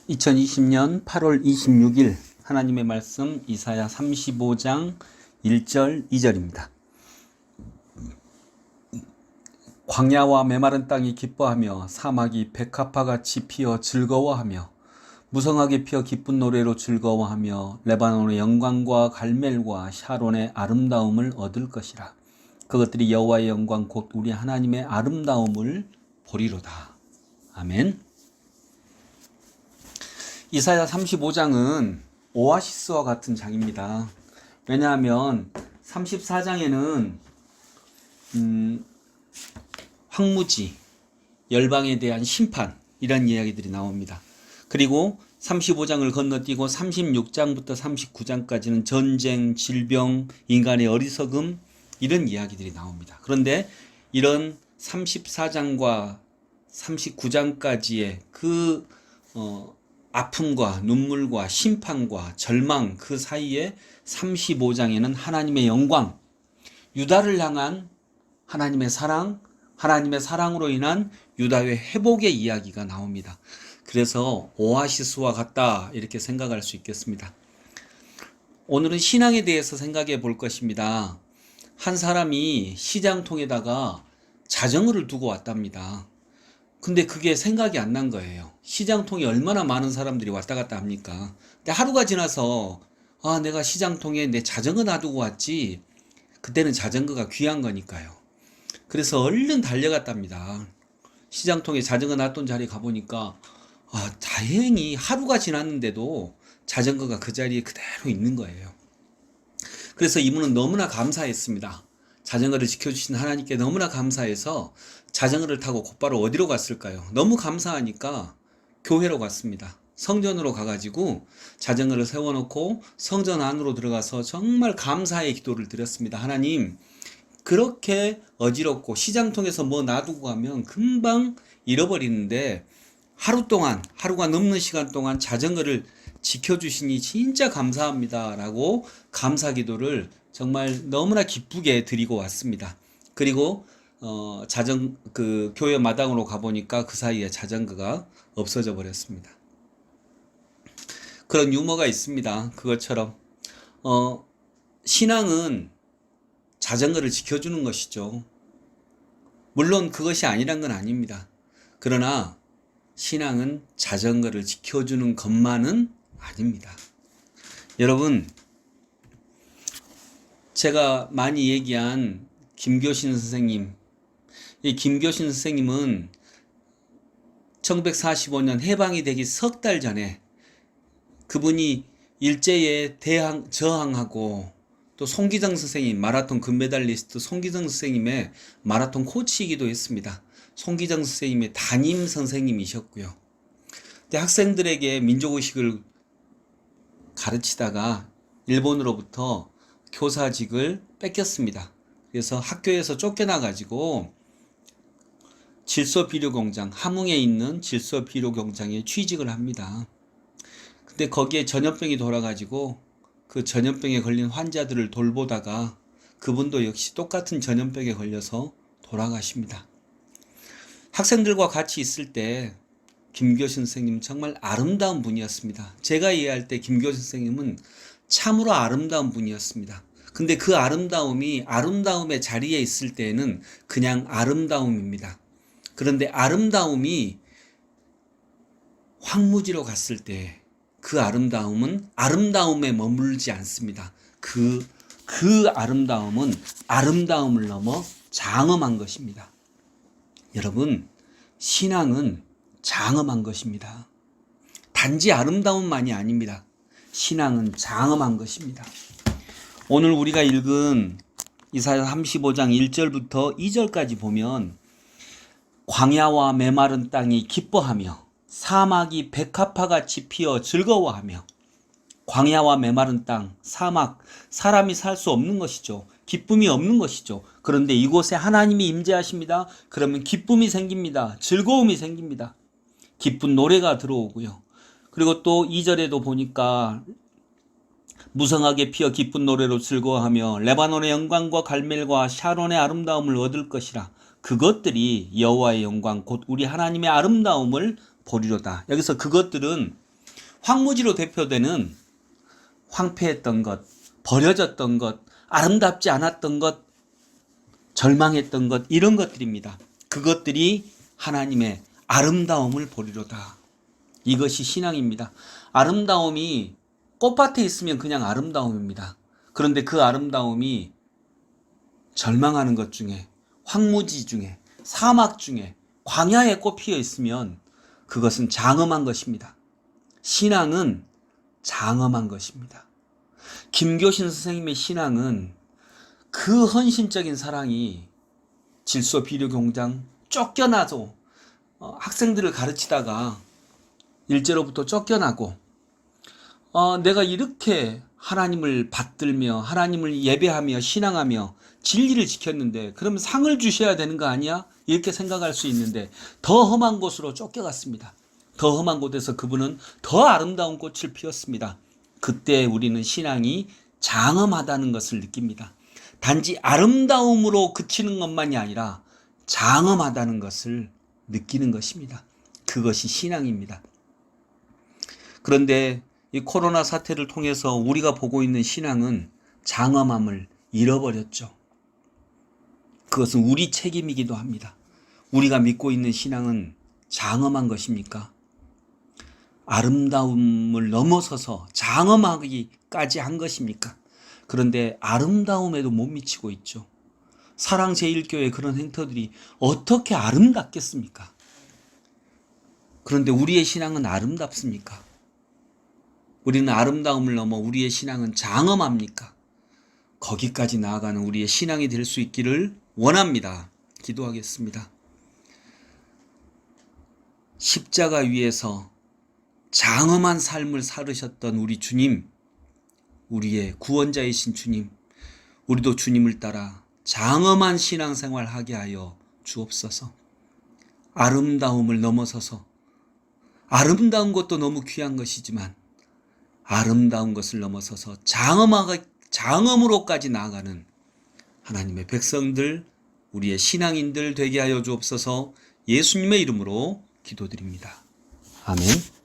2020년 8월 26일 하나님의 말씀 이사야 35장 1절 2절입니다. 광야와 메마른 땅이 기뻐하며 사막이 백합화같이 피어 즐거워하며 무성하게 피어 기쁜 노래로 즐거워하며 레바논의 영광과 갈멜과 샤론의 아름다움을 얻을 것이라. 그것들이 여호와의 영광 곧 우리 하나님의 아름다움을 보리로다. 아멘. 이사야 35장은 오아시스와 같은 장입니다. 왜냐하면 34장에는 황무지, 열방에 대한 심판 이런 이야기들이 나옵니다. 그리고 35장을 건너뛰고 36장부터 39장까지는 전쟁, 질병, 인간의 어리석음 이런 이야기들이 나옵니다. 그런데 이런 34장과 39장까지의 그 아픔과 눈물과 심판과 절망 그 사이에 35장에는 하나님의 영광, 유다를 향한 하나님의 사랑, 하나님의 사랑으로 인한 유다의 회복의 이야기가 나옵니다. 그래서 오아시스와 같다 이렇게 생각할 수 있겠습니다. 오늘은 신앙에 대해서 생각해 볼 것입니다. 한 사람이 시장통에다가 자전거를 두고 왔답니다. 근데 그게 생각이 안 난 거예요. 시장통에 얼마나 많은 사람들이 왔다 갔다 합니까? 근데 하루가 지나서 내가 시장통에 내 자전거 놔두고 왔지. 그때는 자전거가 귀한 거니까요. 그래서 얼른 달려갔답니다. 시장통에 자전거 놔둔 자리에 가보니까 다행히 하루가 지났는데도 자전거가 그 자리에 그대로 있는 거예요. 그래서 이분은 너무나 감사했습니다. 자전거를 지켜주신 하나님께 너무나 감사해서 자전거를 타고 곧바로 어디로 갔을까요? 너무 감사하니까 교회로 갔습니다. 성전으로 가가지고 자전거를 세워놓고 성전 안으로 들어가서 정말 감사의 기도를 드렸습니다. 하나님, 그렇게 어지럽고 시장통에서 뭐 놔두고 가면 금방 잃어버리는데 하루가 넘는 시간 동안 자전거를 지켜주시니 진짜 감사합니다 라고 감사 기도를 정말 너무나 기쁘게 드리고 왔습니다. 그리고 교회 마당으로 가보니까 그 사이에 자전거가 없어져 버렸습니다. 그런 유머가 있습니다. 그것처럼 신앙은 자전거를 지켜주는 것이죠. 물론 그것이 아니란 건 아닙니다. 그러나 신앙은 자전거를 지켜주는 것만은 아닙니다. 여러분, 제가 많이 얘기한 김교신 선생님, 이 김교신 선생님은 1945년 해방이 되기 석 달 전에 그분이 일제에 저항하고 또 송기정 선생님, 마라톤 금메달리스트 송기정 선생님의 마라톤 코치이기도 했습니다. 송기정 선생님의 담임 선생님이셨고요. 근데 학생들에게 민족의식을 가르치다가 일본으로부터 교사직을 뺏겼습니다. 그래서 학교에서 쫓겨나가지고 질소비료공장, 함흥에 있는 질소비료공장에 취직을 합니다. 근데 거기에 전염병이 돌아가지고 그 전염병에 걸린 환자들을 돌보다가 그분도 역시 똑같은 전염병에 걸려서 돌아가십니다. 학생들과 같이 있을 때 김교신 선생님 정말 아름다운 분이었습니다. 제가 이해할 때 김교신 선생님은 참으로 아름다운 분이었습니다. 근데 그 아름다움의 자리에 있을 때에는 그냥 아름다움입니다. 그런데 아름다움이 황무지로 갔을 때 그 아름다움은 아름다움에 머물지 않습니다. 그 아름다움은 아름다움을 넘어 장엄한 것입니다. 여러분, 신앙은 장엄한 것입니다. 단지 아름다움만이 아닙니다. 신앙은 장엄한 것입니다. 오늘 우리가 읽은 이사야 35장 1절부터 2절까지 보면 광야와 메마른 땅이 기뻐하며 사막이 백합화같이 피어 즐거워하며, 광야와 메마른 땅, 사막, 사람이 살 수 없는 것이죠. 기쁨이 없는 것이죠. 그런데 이곳에 하나님이 임재하십니다. 그러면 기쁨이 생깁니다. 즐거움이 생깁니다. 기쁜 노래가 들어오고요. 그리고 또 2절에도 보니까 무성하게 피어 기쁜 노래로 즐거워하며 레바논의 영광과 갈멜과 샤론의 아름다움을 얻을 것이라. 그것들이 여호와의 영광 곧 우리 하나님의 아름다움을 보리로다. 여기서 그것들은 황무지로 대표되는 황폐했던 것, 버려졌던 것, 아름답지 않았던 것, 절망했던 것, 이런 것들입니다. 그것들이 하나님의 아름다움을 보리로다. 이것이 신앙입니다. 아름다움이 꽃밭에 있으면 그냥 아름다움입니다. 그런데 그 아름다움이 절망하는 것 중에, 황무지 중에, 사막 중에, 광야에 꽃 피어 있으면 그것은 장엄한 것입니다. 신앙은 장엄한 것입니다. 김교신 선생님의 신앙은 그 헌신적인 사랑이 질소 비료 공장 쫓겨나서 학생들을 가르치다가 일제로부터 쫓겨나고 내가 이렇게 하나님을 받들며 하나님을 예배하며 신앙하며 진리를 지켰는데 그러면 상을 주셔야 되는 거 아니야? 이렇게 생각할 수 있는데 더 험한 곳으로 쫓겨갔습니다. 더 험한 곳에서 그분은 더 아름다운 꽃을 피웠습니다. 그때 우리는 신앙이 장엄하다는 것을 느낍니다. 단지 아름다움으로 그치는 것만이 아니라 장엄하다는 것을 느끼는 것입니다. 그것이 신앙입니다. 그런데 이 코로나 사태를 통해서 우리가 보고 있는 신앙은 장엄함을 잃어버렸죠. 그것은 우리 책임이기도 합니다. 우리가 믿고 있는 신앙은 장엄한 것입니까? 아름다움을 넘어서서 장엄하기까지 한 것입니까? 그런데 아름다움에도 못 미치고 있죠. 사랑 제1교회 그런 행터들이 어떻게 아름답겠습니까? 그런데 우리의 신앙은 아름답습니까? 우리는 아름다움을 넘어 우리의 신앙은 장엄합니까? 거기까지 나아가는 우리의 신앙이 될 수 있기를 원합니다. 기도하겠습니다. 십자가 위에서 장엄한 삶을 살으셨던 우리 주님, 우리의 구원자이신 주님, 우리도 주님을 따라 장엄한 신앙생활 하게 하여 주옵소서. 아름다움을 넘어서서 아름다운 것도 너무 귀한 것이지만 아름다운 것을 넘어서서 장엄으로까지 나아가는 하나님의 백성들, 우리의 신앙인들 되게 하여 주옵소서. 예수님의 이름으로 기도드립니다. 아멘.